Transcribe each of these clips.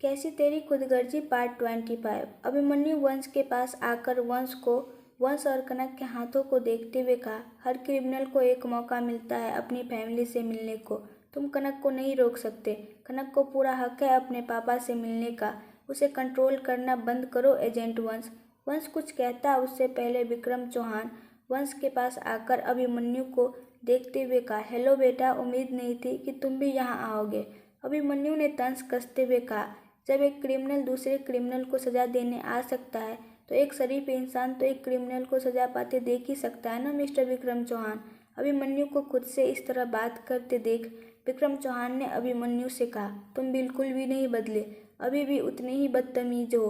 कैसी तेरी खुदगर्जी पार्ट 25। अभिमन्यु वंश के पास आकर वंश और कनक के हाथों को देखते हुए कहा, हर क्रिमिनल को एक मौका मिलता है अपनी फैमिली से मिलने को। तुम कनक को नहीं रोक सकते। कनक को पूरा हक है अपने पापा से मिलने का। उसे कंट्रोल करना बंद करो एजेंट वंश। वंश कुछ कहता उससे पहले विक्रम चौहान वंश के पास आकर अभिमन्यु को देखते हुए कहा, हेलो बेटा, उम्मीद नहीं थी कि तुम भी यहाँ आओगे। अभिमन्यु ने तंज कसते हुए कहा, जब एक क्रिमिनल दूसरे क्रिमिनल को सजा देने आ सकता है तो एक शरीफ इंसान तो एक क्रिमिनल को सजा पाते देख ही सकता है ना मिस्टर विक्रम चौहान। अभिमन्यु को खुद से इस तरह बात करते देख विक्रम चौहान ने अभिमन्यु से कहा, तुम बिल्कुल भी नहीं बदले, अभी भी उतने ही बदतमीज हो।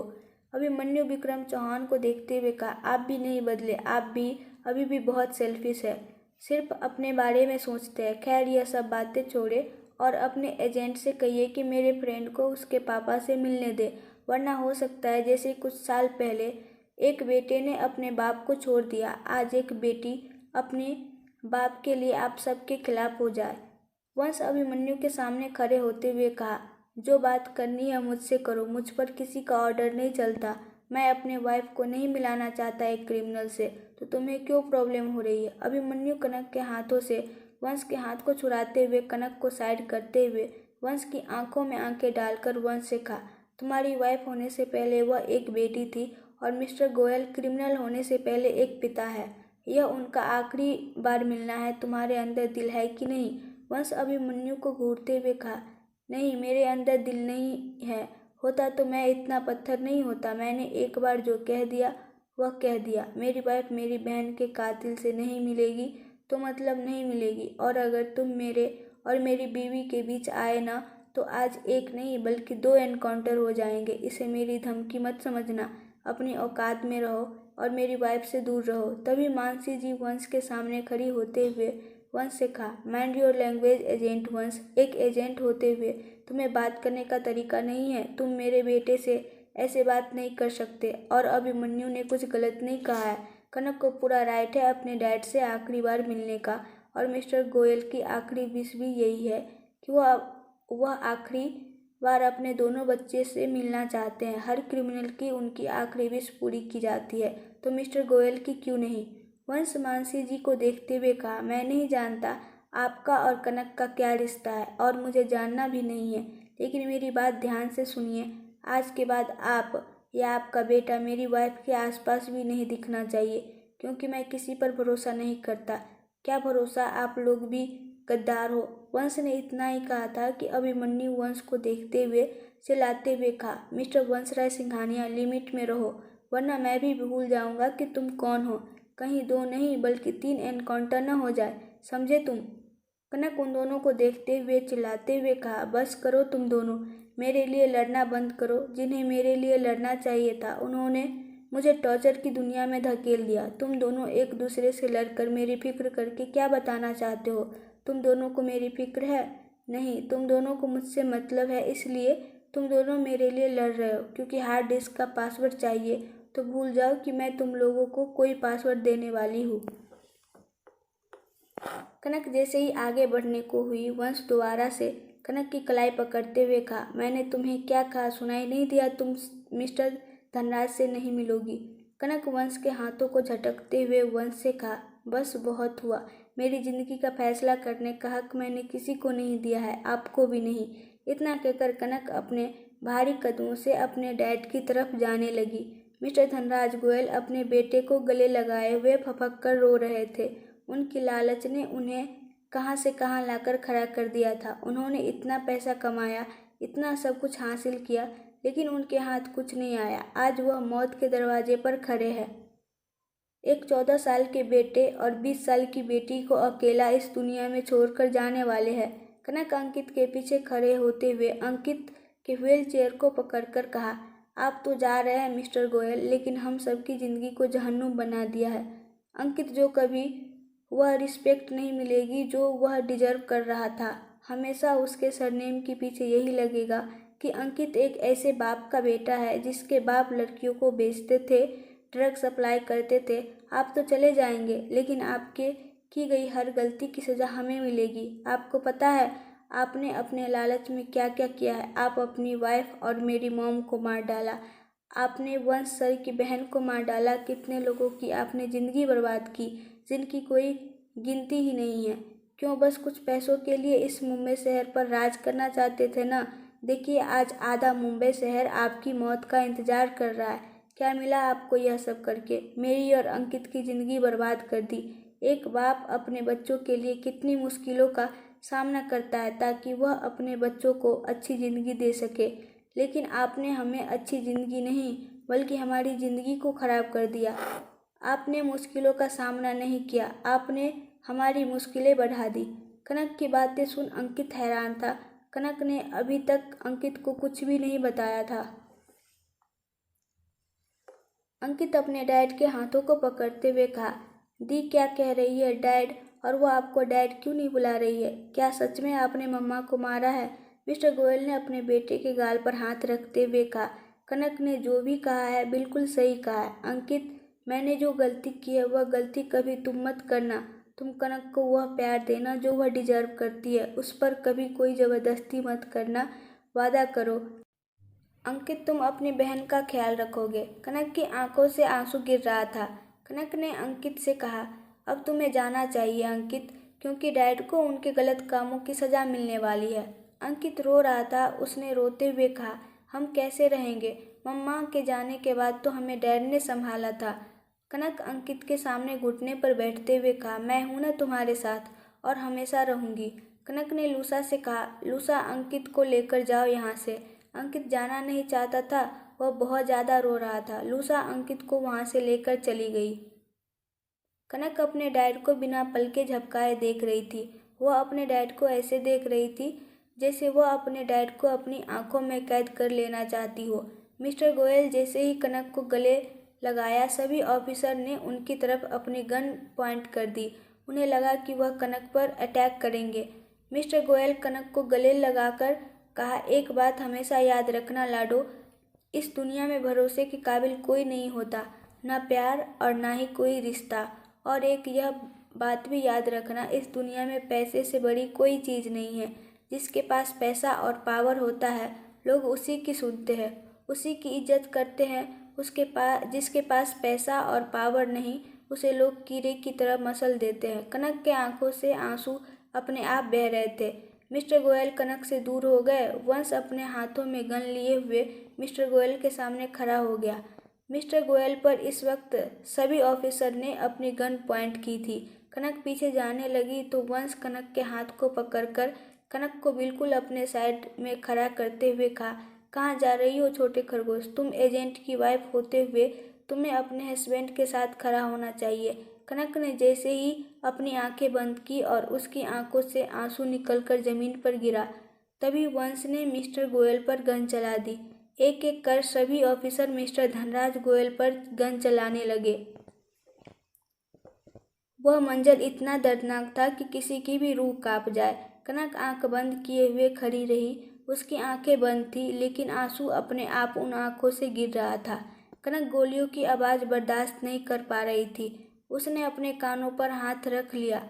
अभिमन्यु विक्रम चौहान को देखते हुए कहा, आप भी नहीं बदले, आप भी अभी भी बहुत सेल्फिश है, सिर्फ अपने बारे में सोचते हैं। खैर यह सब बातें छोड़े और अपने एजेंट से कहिए कि मेरे फ्रेंड को उसके पापा से मिलने दे, वरना हो सकता है जैसे कुछ साल पहले एक बेटे ने अपने बाप को छोड़ दिया, आज एक बेटी अपने बाप के लिए आप सबके खिलाफ हो जाए। वंश अभिमन्यु के सामने खड़े होते हुए कहा, जो बात करनी है मुझसे करो, मुझ पर किसी का ऑर्डर नहीं चलता। मैं अपने वाइफ को नहीं मिलाना चाहता एक क्रिमिनल से, तो तुम्हें क्यों प्रॉब्लम हो रही है। अभिमन्यु कनक के हाथों से वंश के हाथ को छुड़ाते हुए कनक को साइड करते हुए वंश की आंखों में आंखें डालकर वंश से कहा, तुम्हारी वाइफ होने से पहले वह एक बेटी थी और मिस्टर गोयल क्रिमिनल होने से पहले एक पिता है। यह उनका आखिरी बार मिलना है। तुम्हारे अंदर दिल है कि नहीं। वंश अभिमन्यु को घूरते हुए कहा, नहीं, मेरे अंदर दिल नहीं है, होता तो मैं इतना पत्थर नहीं होता। मैंने एक बार जो कह दिया वह कह दिया। मेरी वाइफ मेरी बहन के कातिल से नहीं मिलेगी तो मतलब नहीं मिलेगी, और अगर तुम मेरे और मेरी बीवी के बीच आए ना तो आज एक नहीं बल्कि 2 एनकाउंटर हो जाएंगे। इसे मेरी धमकी मत समझना, अपनी औकात में रहो और मेरी वाइफ से दूर रहो। तभी मानसी जी वंश के सामने खड़ी होते हुए वंश से कहा, माइंड योर लैंग्वेज एजेंट वंश। एक एजेंट होते हुए तुम्हें बात करने का तरीका नहीं है। तुम मेरे बेटे से ऐसे बात नहीं कर सकते। और अभिमन्यु ने कुछ गलत नहीं कहा है। कनक को पूरा राइट है अपने डैड से आखिरी बार मिलने का, और मिस्टर गोयल की आखिरी विश भी यही है कि वह आखिरी बार अपने दोनों बच्चे से मिलना चाहते हैं। हर क्रिमिनल की उनकी आखिरी विश पूरी की जाती है, तो मिस्टर गोयल की क्यों नहीं। वंश मानसी जी को देखते हुए कहा, मैं नहीं जानता आपका और कनक का क्या रिश्ता है और मुझे जानना भी नहीं है, लेकिन मेरी बात ध्यान से सुनिए। आज के बाद आप या आपका बेटा मेरी वाइफ के आसपास भी नहीं दिखना चाहिए, क्योंकि मैं किसी पर भरोसा नहीं करता। क्या भरोसा, आप लोग भी गद्दार हो। वंश ने इतना ही कहा था कि अभिमन्यु वंश को देखते हुए चिल्लाते हुए कहा, मिस्टर वंशराय सिंघानिया, लिमिट में रहो, वरना मैं भी भूल जाऊंगा कि तुम कौन हो। कहीं 2 नहीं बल्कि 3 एनकाउंटर न हो जाए, समझे तुम। कनक उन दोनों को देखते हुए चिल्लाते हुए कहा, बस करो तुम दोनों, मेरे लिए लड़ना बंद करो। जिन्हें मेरे लिए लड़ना चाहिए था उन्होंने मुझे टॉर्चर की दुनिया में धकेल दिया। तुम दोनों एक दूसरे से लड़कर मेरी फिक्र करके क्या बताना चाहते हो। तुम दोनों को मेरी फिक्र है? नहीं, तुम दोनों को मुझसे मतलब है, इसलिए तुम दोनों मेरे लिए लड़ रहे हो। क्योंकि हार्ड डिस्क का पासवर्ड चाहिए तो भूल जाओ कि मैं तुम लोगों को कोई पासवर्ड देने वाली हूँ। कनक जैसे ही आगे बढ़ने को हुई, वंश दोबारा से कनक की कलाई पकड़ते हुए कहा, मैंने तुम्हें क्या कहा, सुनाई नहीं दिया? तुम मिस्टर धनराज से नहीं मिलोगी। कनक वंश के हाथों को झटकते हुए वंश से कहा, बस बहुत हुआ। मेरी जिंदगी का फैसला करने का हक मैंने किसी को नहीं दिया है, आपको भी नहीं। इतना कहकर कनक अपने भारी कदमों से अपने डैड की तरफ जाने लगी। मिस्टर धनराज गोयल अपने बेटे को गले लगाए हुए फपक कर रो रहे थे। उनकी लालच ने उन्हें कहाँ से कहाँ लाकर खड़ा कर दिया था। उन्होंने इतना पैसा कमाया, इतना सब कुछ हासिल किया, लेकिन उनके हाथ कुछ नहीं आया। आज वह मौत के दरवाजे पर खड़े हैं। एक 14 साल के बेटे और 20 साल की बेटी को अकेला इस दुनिया में छोड़कर जाने वाले हैं। कनक अंकित के पीछे खड़े होते हुए अंकित के व्हील चेयर को पकड़कर कहा, आप तो जा रहे हैं मिस्टर गोयल, लेकिन हम सबकी ज़िंदगी को जहन्नुम बना दिया है। अंकित जो कभी वह रिस्पेक्ट नहीं मिलेगी जो वह डिजर्व कर रहा था। हमेशा उसके सरनेम के पीछे यही लगेगा कि अंकित एक ऐसे बाप का बेटा है जिसके बाप लड़कियों को बेचते थे, ड्रग सप्लाई करते थे। आप तो चले जाएंगे, लेकिन आपके की गई हर गलती की सज़ा हमें मिलेगी। आपको पता है आपने अपने लालच में क्या क्या किया है। आप अपनी वाइफ और मेरी मॉम को मार डाला, आपने वंश सर की बहन को मार डाला, कितने लोगों की आपने ज़िंदगी बर्बाद की जिनकी कोई गिनती ही नहीं है। क्यों? बस कुछ पैसों के लिए इस मुंबई शहर पर राज करना चाहते थे ना। देखिए, आज आधा मुंबई शहर आपकी मौत का इंतज़ार कर रहा है। क्या मिला आपको यह सब करके? मेरी और अंकित की ज़िंदगी बर्बाद कर दी। एक बाप अपने बच्चों के लिए कितनी मुश्किलों का सामना करता है ताकि वह अपने बच्चों को अच्छी ज़िंदगी दे सके, लेकिन आपने हमें अच्छी ज़िंदगी नहीं बल्कि हमारी ज़िंदगी को ख़राब कर दिया। आपने मुश्किलों का सामना नहीं किया, आपने हमारी मुश्किलें बढ़ा दी। कनक की बातें सुन अंकित हैरान था। कनक ने अभी तक अंकित को कुछ भी नहीं बताया था। अंकित अपने डैड के हाथों को पकड़ते हुए कहा, दी क्या कह रही है डैड? और वो आपको डैड क्यों नहीं बुला रही है? क्या सच में आपने मम्मा को मारा है? मिस्टर गोयल ने अपने बेटे के गाल पर हाथ रखते हुए कहा, कनक ने जो भी कहा है बिल्कुल सही कहा है। अंकित, मैंने जो गलती की है वह गलती कभी तुम मत करना। तुम कनक को वह प्यार देना जो वह डिजर्व करती है। उस पर कभी कोई ज़बरदस्ती मत करना। वादा करो अंकित, तुम अपनी बहन का ख्याल रखोगे। कनक की आंखों से आंसू गिर रहा था। कनक ने अंकित से कहा, अब तुम्हें जाना चाहिए अंकित, क्योंकि डैड को उनके गलत कामों की सज़ा मिलने वाली है। अंकित रो रहा था। उसने रोते हुए कहा, हम कैसे रहेंगे? मम्मा के जाने के बाद तो हमें डैड ने संभाला था। कनक अंकित के सामने घुटने पर बैठते हुए कहा, मैं हूं ना तुम्हारे साथ और हमेशा रहूंगी। कनक ने लूसा से कहा, लूसा, अंकित को लेकर जाओ यहाँ से। अंकित जाना नहीं चाहता था, वह बहुत ज़्यादा रो रहा था। लूसा अंकित को वहाँ से लेकर चली गई। कनक अपने डैड को बिना पलके झपकाए देख रही थी। वह अपने डैड को ऐसे देख रही थी जैसे वह अपने डैड को अपनी आंखों में कैद कर लेना चाहती हो। मिस्टर गोयल जैसे ही कनक को गले लगाया, सभी ऑफिसर ने उनकी तरफ अपनी गन पॉइंट कर दी। उन्हें लगा कि वह कनक पर अटैक करेंगे। मिस्टर गोयल कनक को गले लगाकर कहा, एक बात हमेशा याद रखना लाडो, इस दुनिया में भरोसे के काबिल कोई नहीं होता, ना प्यार और ना ही कोई रिश्ता। और एक यह बात भी याद रखना, इस दुनिया में पैसे से बड़ी कोई चीज़ नहीं है। जिसके पास पैसा और पावर होता है, लोग उसी की सुनते हैं, उसी की इज्जत करते हैं। जिसके पास पैसा और पावर नहीं, उसे लोग कीड़े की तरह मसल देते हैं। कनक के आंखों से आंसू अपने आप बह रहे थे। मिस्टर गोयल कनक से दूर हो गए। वंश अपने हाथों में गन लिए हुए मिस्टर गोयल के सामने खड़ा हो गया। मिस्टर गोयल पर इस वक्त सभी ऑफिसर ने अपनी गन पॉइंट की थी। कनक पीछे जाने लगी तो वंश कनक के हाथ को पकड़कर कनक को बिल्कुल अपने साइड में खड़ा करते हुए कहा, कहाँ जा रही हो छोटे खरगोश? तुम एजेंट की वाइफ होते हुए तुम्हें अपने हस्बैंड के साथ खड़ा होना चाहिए। कनक ने जैसे ही अपनी आंखें बंद की और उसकी आंखों से आंसू निकलकर जमीन पर गिरा, तभी वंश ने मिस्टर गोयल पर गन चला दी। एक एक कर सभी ऑफिसर मिस्टर धनराज गोयल पर गन चलाने लगे। वह मंजर इतना दर्दनाक था कि किसी की भी रूह कांप जाए। कनक आंख बंद किए हुए खड़ी रही। उसकी आंखें बंद थी, लेकिन आंसू अपने आप उन आंखों से गिर रहा था। कनक गोलियों की आवाज़ बर्दाश्त नहीं कर पा रही थी। उसने अपने कानों पर हाथ रख लिया।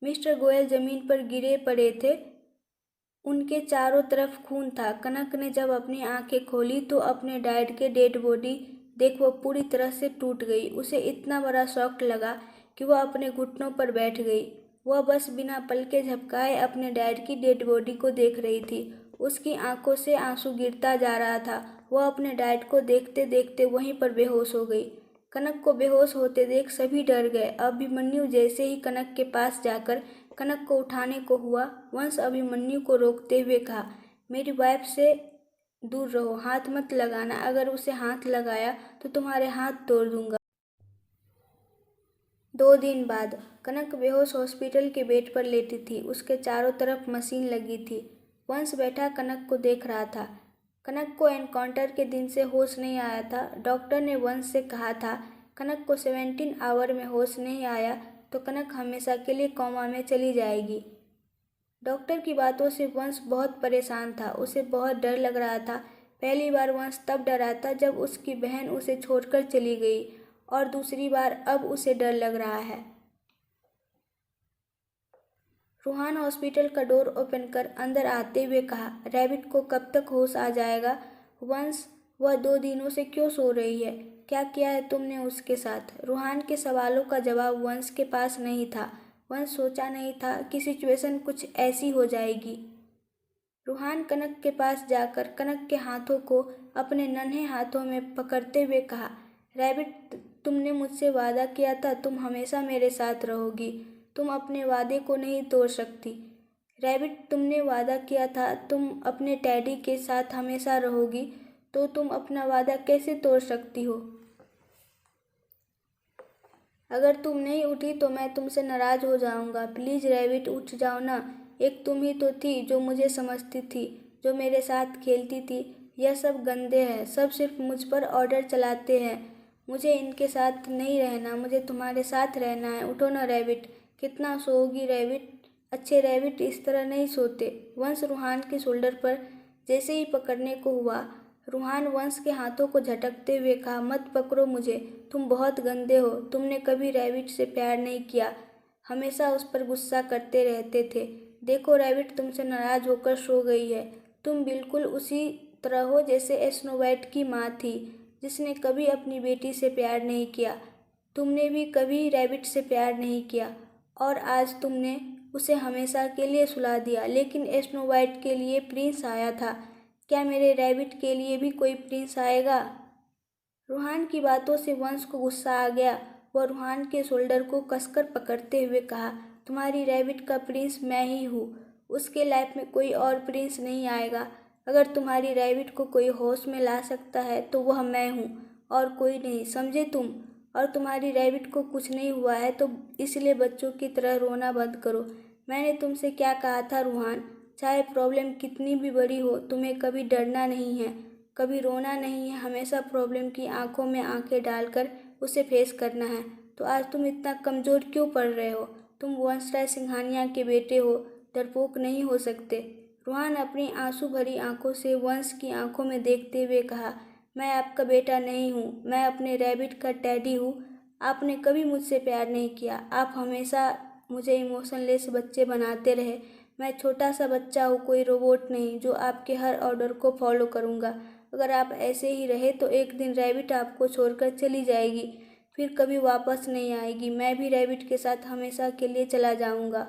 मिस्टर गोयल जमीन पर गिरे पड़े थे। उनके चारों तरफ खून था। कनक ने जब अपनी आंखें खोली तो अपने डैड के डेड बॉडी देख वह पूरी तरह से टूट गई। उसे इतना बड़ा शॉक लगा कि वह अपने घुटनों पर बैठ गई। वह बस बिना पलके झपकाए अपने डैड की डेड बॉडी को देख रही थी। उसकी आंखों से आंसू गिरता जा रहा था। वह अपने डैड को देखते देखते वहीं पर बेहोश हो गई। कनक को बेहोश होते देख सभी डर गए। अभिमन्यु जैसे ही कनक के पास जाकर कनक को उठाने को हुआ, वंश अभिमन्यु को रोकते हुए कहा, मेरी वाइफ से दूर रहो, हाथ मत लगाना। अगर उसे हाथ लगाया तो तुम्हारे हाथ तोड़ दूंगा। 2 दिन बाद कनक बेहोश हॉस्पिटल के बेड पर लेटी थी। उसके चारों तरफ मशीन लगी थी। वंश बैठा कनक को देख रहा था। कनक को एनकाउंटर के दिन से होश नहीं आया था। डॉक्टर ने वंश से कहा था, कनक को 17 आवर में होश नहीं आया तो कनक हमेशा के लिए कोमा में चली जाएगी। डॉक्टर की बातों से वंश बहुत परेशान था। उसे बहुत डर लग रहा था। पहली बार वंश तब डरा था जब उसकी बहन उसे छोड़कर चली गई, और दूसरी बार अब उसे डर लग रहा है। रूहान हॉस्पिटल का डोर ओपन कर अंदर आते हुए कहा, रैबिट को कब तक होश आ जाएगा? वंश, वह 2 दिनों से क्यों सो रही है? क्या किया है तुमने उसके साथ? रूहान के सवालों का जवाब वंश के पास नहीं था। वंश सोचा नहीं था कि सिचुएशन कुछ ऐसी हो जाएगी। रूहान कनक के पास जाकर कनक के हाथों को अपने नन्हे हाथों में पकड़ते हुए कहा, रैबिट, तुमने मुझसे वादा किया था तुम हमेशा मेरे साथ रहोगी। तुम अपने वादे को नहीं तोड़ सकती। रैबिट, तुमने वादा किया था तुम अपने टैडी के साथ हमेशा रहोगी, तो तुम अपना वादा कैसे तोड़ सकती हो? अगर तुम नहीं उठी तो मैं तुमसे नाराज हो जाऊंगा। प्लीज रैबिट, उठ जाओ ना। एक तुम ही तो थी जो मुझे समझती थी, जो मेरे साथ खेलती थी। यह सब गंदे हैं, सब सिर्फ मुझ पर ऑर्डर चलाते हैं। मुझे इनके साथ नहीं रहना, मुझे तुम्हारे साथ रहना है। उठो ना रैबिट। कितना सोओगी रैबिट? अच्छे रैबिट इस तरह नहीं सोते। वंश रूहान के शोल्डर पर जैसे ही पकड़ने को हुआ, रूहान वंश के हाथों को झटकते हुए कहा, मत पकड़ो मुझे, तुम बहुत गंदे हो। तुमने कभी रैबिट से प्यार नहीं किया, हमेशा उस पर गुस्सा करते रहते थे। देखो रैबिट तुमसे नाराज होकर सो गई है। तुम बिल्कुल उसी तरह हो जैसे स्नो वाइट की माँ थी, जिसने कभी अपनी बेटी से प्यार नहीं किया। तुमने भी कभी रैबिट से प्यार नहीं किया और आज तुमने उसे हमेशा के लिए सुला दिया। लेकिन स्नो वाइट के लिए प्रिंस आया था, क्या मेरे रैबिट के लिए भी कोई प्रिंस आएगा? रूहान की बातों से वंश को गुस्सा आ गया। वह रूहान के शोल्डर को कसकर पकड़ते हुए कहा, तुम्हारी रैबिट का प्रिंस मैं ही हूँ। उसके लाइफ में कोई और प्रिंस नहीं आएगा। अगर तुम्हारी रैबिट को कोई होश में ला सकता है तो वह मैं हूँ और कोई नहीं, समझे तुम? और तुम्हारी रैबिट को कुछ नहीं हुआ है तो इसलिए बच्चों की तरह रोना बंद करो। मैंने तुमसे क्या कहा था रूहान? चाहे प्रॉब्लम कितनी भी बड़ी हो, तुम्हें कभी डरना नहीं है, कभी रोना नहीं है। हमेशा प्रॉब्लम की आंखों में आंखें डालकर उसे फेस करना है। तो आज तुम इतना कमज़ोर क्यों पड़ रहे हो? तुम वंशराय सिंघानिया के बेटे हो, डरपोक नहीं हो सकते। रूहान अपनी आंसू भरी आंखों से वंश की आंखों में देखते हुए कहा, मैं आपका बेटा नहीं हूँ, मैं अपने रैबिट का टैडी हूँ। आपने कभी मुझसे प्यार नहीं किया, आप हमेशा मुझे इमोशनलेस बच्चे बनाते रहे। मैं छोटा सा बच्चा हूँ, कोई रोबोट नहीं जो आपके हर ऑर्डर को फॉलो करूँगा। अगर आप ऐसे ही रहे तो एक दिन रैबिट आपको छोड़कर चली जाएगी, फिर कभी वापस नहीं आएगी। मैं भी रैबिट के साथ हमेशा के लिए चला जाऊंगा।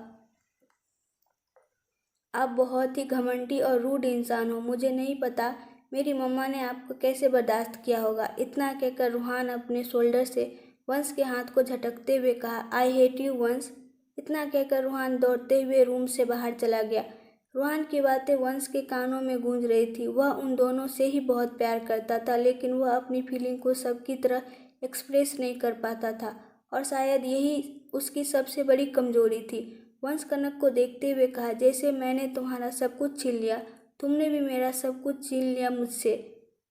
आप बहुत ही घमंडी और रूड इंसान हो। मुझे नहीं पता मेरी मम्मा ने आपको कैसे बर्दाश्त किया होगा। इतना कहकर रूहान अपने शोल्डर से वंश के हाथ को झटकते हुए कहा, आई हेट यू वंश। इतना कहकर रूहान दौड़ते हुए रूम से बाहर चला गया। रूहान की बातें वंश के कानों में गूंज रही थी। वह उन दोनों से ही बहुत प्यार करता था, लेकिन वह अपनी फीलिंग को सबकी तरह एक्सप्रेस नहीं कर पाता था और शायद यही उसकी सबसे बड़ी कमजोरी थी। वंश कनक को देखते हुए कहा, जैसे मैंने तुम्हारा सब कुछ छीन लिया, तुमने भी मेरा सब कुछ छीन लिया मुझसे।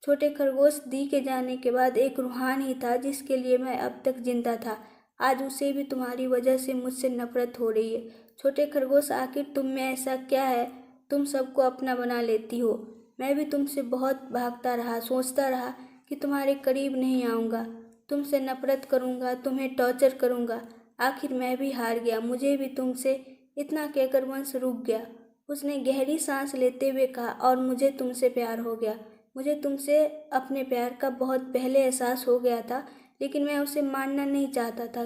छोटे खरगोश दी के जाने के बाद एक रूहान ही था जिसके लिए मैं अब तक जिंदा था। आज उसे भी तुम्हारी वजह से मुझसे नफरत हो रही है। छोटे खरगोश, आखिर तुम में ऐसा क्या है, तुम सबको अपना बना लेती हो? मैं भी तुमसे बहुत भागता रहा, सोचता रहा कि तुम्हारे करीब नहीं आऊँगा, तुमसे नफरत करूँगा, तुम्हें टॉर्चर करूँगा। आखिर मैं भी हार गया, मुझे भी तुमसे। इतना कहकर वंश रुक गया। उसने गहरी सांस लेते हुए कहा, और मुझे तुमसे प्यार हो गया। मुझे तुमसे अपने प्यार का बहुत पहले एहसास हो गया था, लेकिन मैं उसे मानना नहीं चाहता था,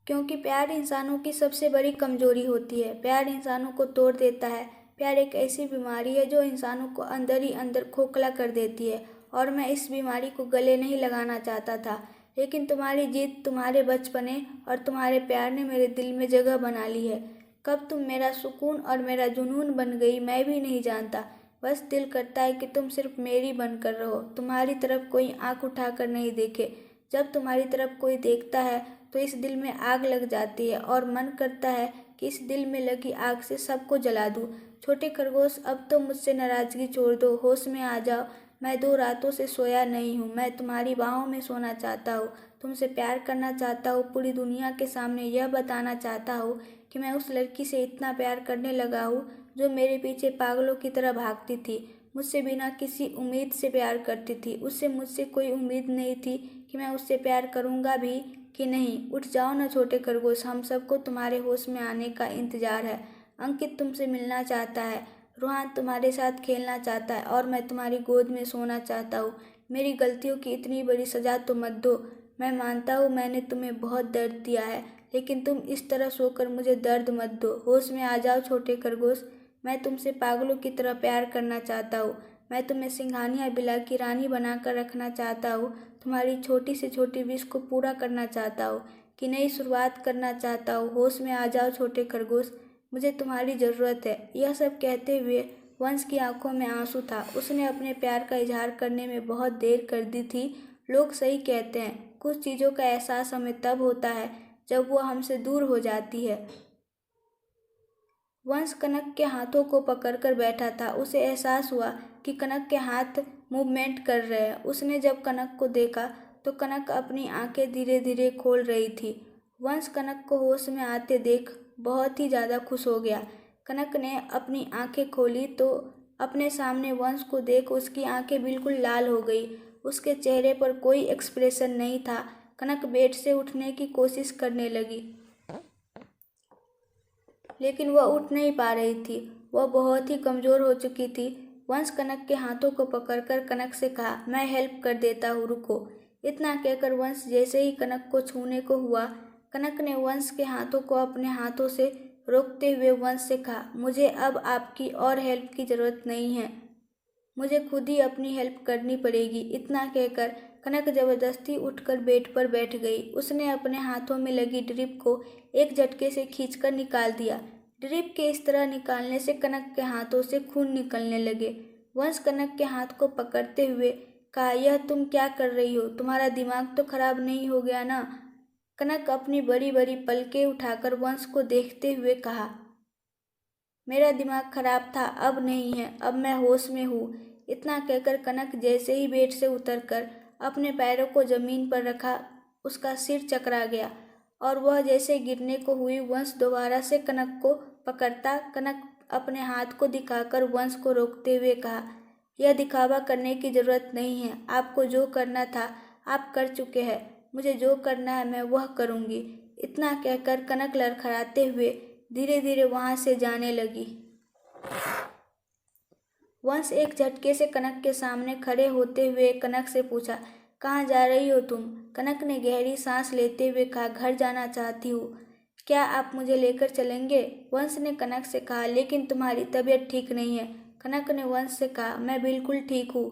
क्योंकि प्यार इंसानों की सबसे बड़ी कमजोरी होती है। प्यार इंसानों को तोड़ देता है। प्यार एक ऐसी बीमारी है जो इंसानों को अंदर ही अंदर खोखला कर देती है, और मैं इस बीमारी को गले नहीं लगाना चाहता था। लेकिन तुम्हारी जिद, तुम्हारे बचपने और तुम्हारे प्यार ने मेरे दिल में जगह बना ली है। कब तुम मेरा सुकून और मेरा जुनून बन गई मैं भी नहीं जानता। बस दिल करता है कि तुम सिर्फ मेरी बनकर रहो, तुम्हारी तरफ कोई आंख उठाकर नहीं देखे। जब तुम्हारी तरफ कोई देखता है तो इस दिल में आग लग जाती है और मन करता है कि इस दिल में लगी आग से सबको जला दूं। छोटे खरगोश, अब तो मुझसे नाराजगी छोड़ दो, होश में आ जाओ। मैं 2 रातों से सोया नहीं हूँ। मैं तुम्हारी बाहों में सोना चाहता हूँ, तुमसे प्यार करना चाहता हूँ, पूरी दुनिया के सामने यह बताना चाहता हूँ कि मैं उस लड़की से इतना प्यार करने लगा हूँ जो मेरे पीछे पागलों की तरह भागती थी, मुझसे बिना किसी उम्मीद से प्यार करती थी। उससे मुझसे कोई उम्मीद नहीं थी कि मैं उससे प्यार करूँगा भी कि नहीं। उठ जाओ ना छोटे खरगोश, हम सबको तुम्हारे होश में आने का इंतजार है। अंकित तुमसे मिलना चाहता है। रोहन तुम्हारे साथ खेलना चाहता है और मैं तुम्हारी गोद में सोना चाहता हूँ। मेरी गलतियों की इतनी बड़ी सज़ा तो मत दो। मैं मानता हूँ मैंने तुम्हें बहुत दर्द दिया है, लेकिन तुम इस तरह सोकर मुझे दर्द मत दो। होश में आ जाओ छोटे खरगोश। मैं तुमसे पागलों की तरह प्यार करना चाहता हूँ। मैं तुम्हें सिंघानिया बिला की रानी बनाकर रखना चाहता हूँ। तुम्हारी छोटी से छोटी विश को पूरा करना चाहता हूँ, कि नई शुरुआत करना चाहता हूँ। होश में आ जाओ छोटे खरगोश, मुझे तुम्हारी ज़रूरत है। यह सब कहते हुए वंश की आंखों में आंसू था। उसने अपने प्यार का इजहार करने में बहुत देर कर दी थी। लोग सही कहते हैं, कुछ चीज़ों का एहसास हमें तब होता है जब वो हमसे दूर हो जाती है। वंश कनक के हाथों को पकड़कर बैठा था। उसे एहसास हुआ कि कनक के हाथ मूवमेंट कर रहे हैं। उसने जब कनक को देखा तो कनक अपनी आंखें धीरे धीरे खोल रही थी। वंश कनक को होश में आते देख बहुत ही ज़्यादा खुश हो गया। कनक ने अपनी आंखें खोली तो अपने सामने वंश को देख उसकी आंखें बिल्कुल लाल हो गई। उसके चेहरे पर कोई एक्सप्रेशन नहीं था। कनक बेड से उठने की कोशिश करने लगी, लेकिन वह उठ नहीं पा रही थी। वह बहुत ही कमज़ोर हो चुकी थी। वंश कनक के हाथों को पकड़कर कनक से कहा, मैं हेल्प कर देता हूँ, रुको। इतना कहकर वंश जैसे ही कनक को छूने को हुआ, कनक ने वंश के हाथों को अपने हाथों से रोकते हुए वंश से कहा, मुझे अब आपकी और हेल्प की ज़रूरत नहीं है, मुझे खुद ही अपनी हेल्प करनी पड़ेगी। इतना कहकर कनक जबरदस्ती उठकर बेड पर बैठ गई। उसने अपने हाथों में लगी ड्रिप को एक झटके से खींचकर निकाल दिया। ड्रिप के इस तरह निकालने से कनक के हाथों से खून निकलने लगे। वंश कनक के हाथ को पकड़ते हुए कहा, यह तुम क्या कर रही हो? तुम्हारा दिमाग तो खराब नहीं हो गया ना? कनक अपनी बड़ी बड़ी पलकें उठाकर वंश को देखते हुए कहा, मेरा दिमाग खराब था, अब नहीं है, अब मैं होश में हूँ। इतना कहकर कनक जैसे ही बेड से उतरकर अपने पैरों को जमीन पर रखा, उसका सिर चकरा गया और वह जैसे गिरने को हुई। वंश दोबारा से कनक को पकड़ता। कनक अपने हाथ को दिखाकर वंश को रोकते हुए कहा, यह दिखावा करने की ज़रूरत नहीं है। आपको जो करना था आप कर चुके हैं। मुझे जो करना है मैं वह करूँगी। इतना कहकर कनक लड़खड़ाते हुए धीरे धीरे वहाँ से जाने लगी। वंश एक झटके से कनक के सामने खड़े होते हुए कनक से पूछा, कहाँ जा रही हो तुम? कनक ने गहरी सांस लेते हुए कहा, घर जाना चाहती हूँ। क्या आप मुझे लेकर चलेंगे? वंश ने कनक से कहा, लेकिन तुम्हारी तबीयत ठीक नहीं है। कनक ने वंश से कहा, मैं बिल्कुल ठीक हूँ,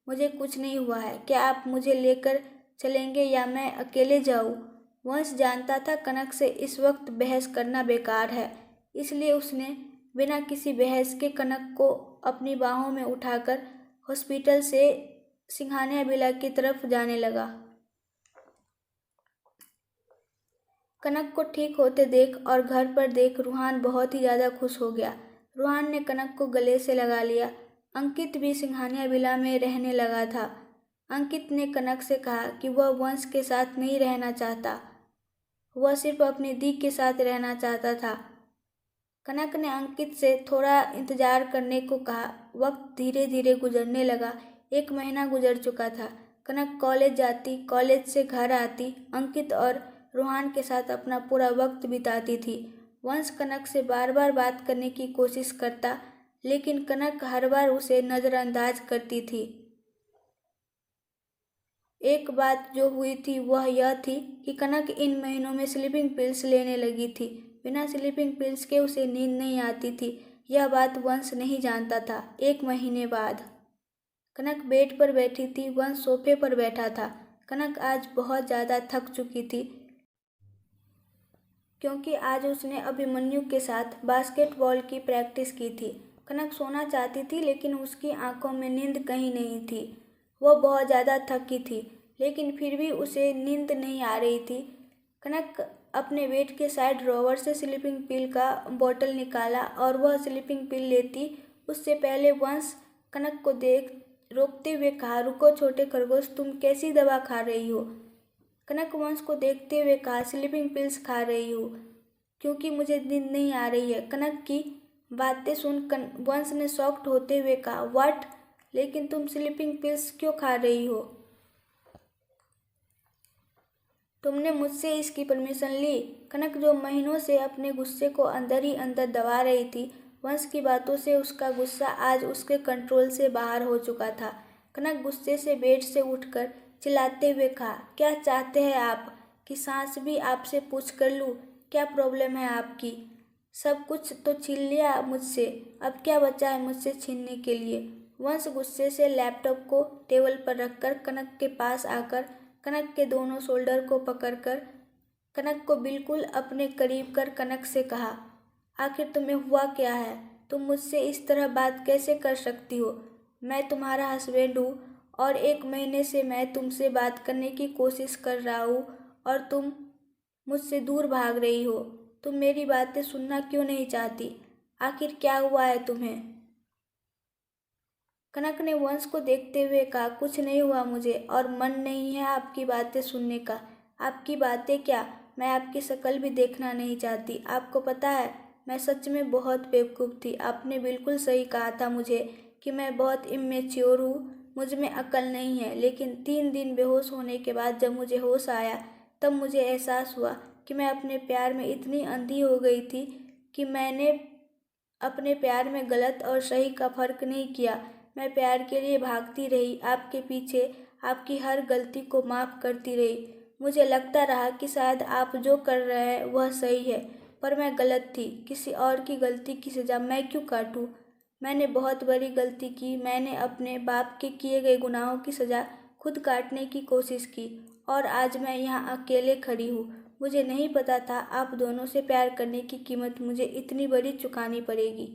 मुझे कुछ नहीं हुआ है। क्या आप मुझे लेकर चलेंगे या मैं अकेले जाऊँ? वंश जानता था कनक से इस वक्त बहस करना बेकार है, इसलिए उसने बिना किसी बहस के कनक को अपनी बाहों में उठाकर हॉस्पिटल से सिंघानिया बिला की तरफ जाने लगा। कनक को ठीक होते देख और घर पर देख रूहान बहुत ही ज़्यादा खुश हो गया। रूहान ने कनक को गले से लगा लिया। अंकित भी सिंघानिया बिला में रहने लगा था। अंकित ने कनक से कहा कि वह वंश के साथ नहीं रहना चाहता, वह सिर्फ अपनी दी के साथ रहना चाहता था। कनक ने अंकित से थोड़ा इंतजार करने को कहा। वक्त धीरे धीरे गुजरने लगा। 1 महीना गुजर चुका था। कनक कॉलेज जाती, कॉलेज से घर आती, अंकित और रूहान के साथ अपना पूरा वक्त बिताती थी। वंश कनक से बार बार बात करने की कोशिश करता, लेकिन कनक हर बार उसे नज़रअंदाज करती थी। एक बात जो हुई थी वह यह थी कि कनक इन महीनों में स्लीपिंग पिल्स लेने लगी थी। बिना स्लीपिंग पिल्स के उसे नींद नहीं आती थी। यह बात वंश नहीं जानता था। 1 महीने बाद कनक बेड पर बैठी थी, वंश सोफे पर बैठा था। कनक आज बहुत ज़्यादा थक चुकी थी, क्योंकि आज उसने अभिमन्यु के साथ बास्केटबॉल की प्रैक्टिस की थी। कनक सोना चाहती थी, लेकिन उसकी आंखों में नींद कहीं नहीं थी। वह बहुत ज़्यादा थकी थी, लेकिन फिर भी उसे नींद नहीं आ रही थी। कनक अपने बेड के साइड ड्रॉवर से स्लीपिंग पिल का बोतल निकाला और वह स्लीपिंग पिल लेती। उससे पहले वंश कनक को देख रोकते हुए कहा, रुको छोटे खरगोश, तुम कैसी दवा खा रही हो? कनक वंश को देखते हुए कहा, स्लीपिंग पिल्स खा रही हूँ क्योंकि मुझे नींद नहीं आ रही है। कनक की बातें सुन वंश ने शॉक्ड होते हुए कहा, व्हाट? लेकिन तुम स्लीपिंग पिल्स क्यों खा रही हो? तुमने मुझसे इसकी परमिशन ली? कनक, जो महीनों से अपने गुस्से को अंदर ही अंदर दबा रही थी, वंश की बातों से उसका गुस्सा आज उसके कंट्रोल से बाहर हो चुका था। कनक गुस्से से बेड से उठकर चिल्लाते हुए कहा, क्या चाहते हैं आप? कि सांस भी आपसे पूछ कर लूँ? क्या प्रॉब्लम है आपकी? सब कुछ तो छीन लिया मुझसे, अब क्या बचा है मुझसे छीनने के लिए? वंश गुस्से से लैपटॉप को टेबल पर रखकर कनक के पास आकर कनक के दोनों शोल्डर को पकड़कर कनक को बिल्कुल अपने करीब कर कनक से कहा, आखिर तुम्हें हुआ क्या है? तुम मुझसे इस तरह बात कैसे कर सकती हो? मैं तुम्हारा हस्बैंड हूँ और 1 महीने से मैं तुमसे बात करने की कोशिश कर रहा हूँ और तुम मुझसे दूर भाग रही हो। तुम मेरी बातें सुनना क्यों नहीं चाहती? आखिर क्या हुआ है तुम्हें? कनक ने वंश को देखते हुए कहा, कुछ नहीं हुआ मुझे, और मन नहीं है आपकी बातें सुनने का। आपकी बातें क्या, मैं आपकी शक्ल भी देखना नहीं चाहती। आपको पता है, मैं सच में बहुत बेवकूफ़ थी। आपने बिल्कुल सही कहा था मुझे कि मैं बहुत इमेच्योर हूँ, मुझ में अकल नहीं है। लेकिन 3 दिन बेहोश होने के बाद जब मुझे होश आया, तब मुझे एहसास हुआ कि मैं अपने प्यार में इतनी अंधी हो गई थी कि मैंने अपने प्यार में गलत और सही का फर्क नहीं किया। मैं प्यार के लिए भागती रही, आपके पीछे, आपकी हर गलती को माफ़ करती रही। मुझे लगता रहा कि शायद आप जो कर रहे हैं वह सही है, पर मैं गलत थी। किसी और की गलती की सज़ा मैं क्यों काटूं? मैंने बहुत बड़ी गलती की। मैंने अपने बाप के किए गए गुनाहों की सज़ा खुद काटने की कोशिश की और आज मैं यहाँ अकेले खड़ी हूँ। मुझे नहीं पता था आप दोनों से प्यार करने की कीमत मुझे इतनी बड़ी चुकानी पड़ेगी।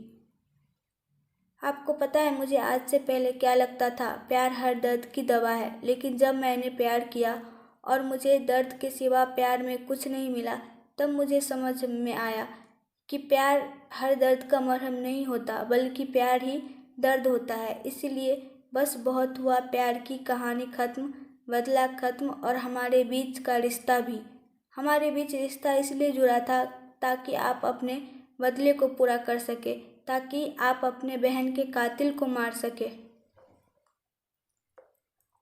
आपको पता है मुझे आज से पहले क्या लगता था? प्यार हर दर्द की दवा है। लेकिन जब मैंने प्यार किया और मुझे दर्द के सिवा प्यार में कुछ नहीं मिला, तब मुझे समझ में आया कि प्यार हर दर्द का मरहम नहीं होता, बल्कि प्यार ही दर्द होता है। इसलिए बस बहुत हुआ, प्यार की कहानी ख़त्म, बदला ख़त्म और हमारे बीच का रिश्ता भी। हमारे बीच रिश्ता इसलिए जुड़ा था ताकि आप अपने बदले को पूरा कर सके, ताकि आप अपने बहन के कातिल को मार सके।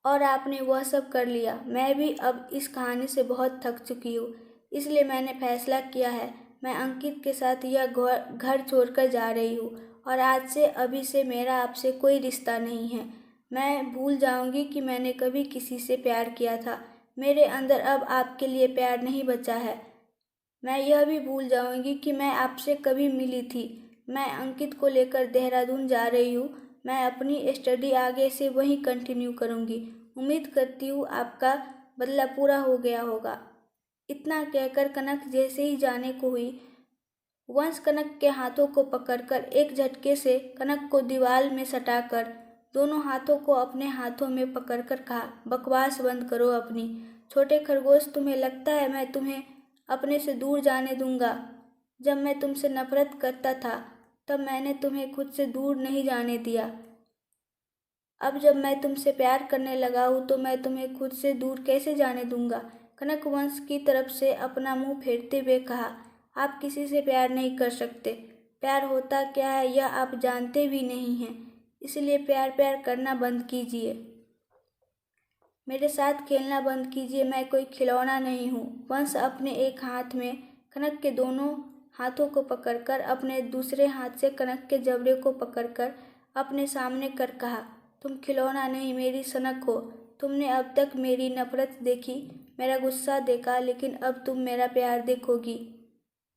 और आपने वह सब कर लिया। मैं भी अब इस कहानी से बहुत थक चुकी हूँ, इसलिए मैंने फैसला किया है, मैं अंकित के साथ यह घर छोड़कर जा रही हूँ और आज से अभी से मेरा आपसे कोई रिश्ता नहीं है। मैं भूल जाऊंगी कि मैंने कभी किसी से प्यार किया था। मेरे अंदर अब आपके लिए प्यार नहीं बचा है। मैं यह भी भूल जाऊंगी कि मैं आपसे कभी मिली थी। मैं अंकित को लेकर देहरादून जा रही हूँ। मैं अपनी स्टडी आगे से वहीं कंटिन्यू करूँगी। उम्मीद करती हूँ आपका बदला पूरा हो गया होगा। इतना कहकर कनक जैसे ही जाने को हुई, वंश कनक के हाथों को पकड़कर एक झटके से कनक को दीवार में सटाकर दोनों हाथों को अपने हाथों में पकड़कर कहा, बकवास बंद करो अपनी। छोटे खरगोश, तुम्हें लगता है मैं तुम्हें अपने से दूर जाने दूंगा? जब मैं तुमसे नफरत करता था, तब मैंने तुम्हें खुद से दूर नहीं जाने दिया। अब जब मैं तुमसे प्यार करने लगा हूँ तो मैं तुम्हें खुद से दूर कैसे जाने दूंगा? कनक वंश की तरफ से अपना मुंह फेरते हुए कहा, आप किसी से प्यार नहीं कर सकते। प्यार होता क्या है यह आप जानते भी नहीं हैं, इसलिए प्यार करना बंद कीजिए। मेरे साथ खेलना बंद कीजिए, मैं कोई खिलौना नहीं हूँ। वंश अपने एक हाथ में कनक के दोनों हाथों को पकड़कर अपने दूसरे हाथ से कनक के जबड़े को पकड़कर अपने सामने कर कहा, तुम खिलौना नहीं, मेरी सनक हो। तुमने अब तक मेरी नफरत देखी, मेरा गुस्सा देखा, लेकिन अब तुम मेरा प्यार देखोगी।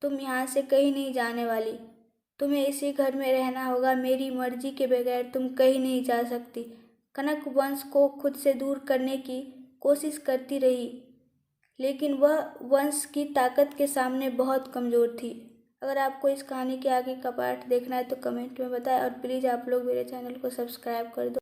तुम यहाँ से कहीं नहीं जाने वाली। तुम्हें इसी घर में रहना होगा। मेरी मर्जी के बगैर तुम कहीं नहीं जा सकती। कनक वंश को खुद से दूर करने की कोशिश करती रही, लेकिन वह वंश की ताकत के सामने बहुत कमज़ोर थी। अगर आपको इस कहानी के आगे का पार्ट देखना है तो कमेंट में बताएं और प्लीज़ आप लोग मेरे चैनल को सब्सक्राइब कर दो।